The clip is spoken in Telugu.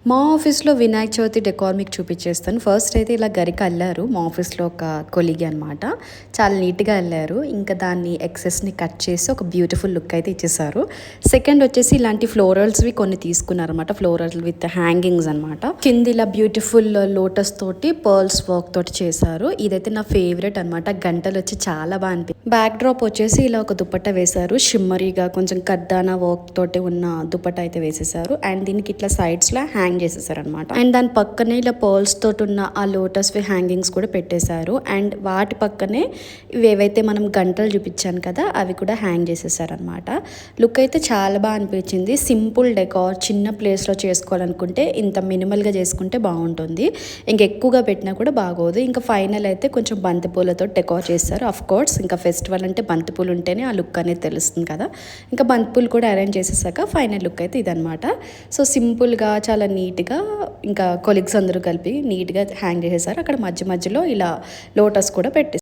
మా ఆఫీస్‌లో వినాయక చవితి డెకార్ మీకు చూపిచ్చేస్తాను. ఫస్ట్ అయితే ఇలా గరిక అల్లారు. మా ఆఫీస్‌లో ఒక కొలీగ్ అనమాట. చాలా నీట్‌గా అల్లారు. ఇంకా దాన్ని ఎక్సెస్‌ని కట్ చేసి ఒక బ్యూటిఫుల్ లుక్ అయితే ఇచ్చేసారు. సెకండ్ వచ్చేసి ఇలాంటి ఫ్లోరల్స్‌వి కొన్ని తీసుకున్నారనమాట. ఫ్లోరల్ విత్ హ్యాంగింగ్స్ అనమాట. కింద ఇలా బ్యూటిఫుల్ లోటస్ తోటి పర్ల్స్ వర్క్ తోటి చేశారు. ఇదైతే నా ఫేవరెట్ అనమాట. గంటలొచ్చి చాలా బా బ్యాక్ డ్రాప్ వచ్చేసి ఇలా ఒక దుపట్టా వేశారు. షిమ్మరీగా కొంచెం కడ్దానా వర్క్ తోటి ఉన్న దుపట్టా అయితే వేసేసారు. అండ్ దీనికి ఇట్లా సైడ్స్‌లో హ్యాంగ్ చేసేసారనమాట. అండ్ దాని పక్కనే ఇలా పర్ల్స్ తోటి ఉన్న ఆ లోటస్వి హ్యాంగింగ్స్ కూడా పెట్టేశారు. అండ్ వాటి పక్కనే ఇవేవైతే మనం గంటలు చూపించాను కదా అవి కూడా హ్యాంగ్ చేసేసారనమాట. లుక్ అయితే చాలా బాగా అనిపించింది. సింపుల్ డెకార్ చిన్న ప్లేస్లో చేసుకోవాలనుకుంటే ఇంత మినిమల్గా చేసుకుంటే బాగుంటుంది. ఇంకెక్కువగా పెట్టినా కూడా బాగోదు. ఇంకా ఫైనల్ అయితే కొంచెం బంతిపూలతో డెకార్ చేస్తారు. అఫ్ కోర్స్ ఇంకా ఫెస్టివల్ అంటే బంతిపూలు ఉంటేనే ఆ లుక్ అనేది తెలుస్తుంది కదా. ఇంకా బంతిపూలు కూడా అరేంజ్ చేసేసాక ఫైనల్ లుక్ అయితే ఇదనమాట. సో సింపుల్గా చాలా నీట్గా ఇంకా కొలీగ్స్ అందరూ కలిపి నీట్గా హ్యాంగ్ చేసేసారు. అక్కడ మధ్య మధ్యలో ఇలా లోటస్ కూడా పెట్టేసారు.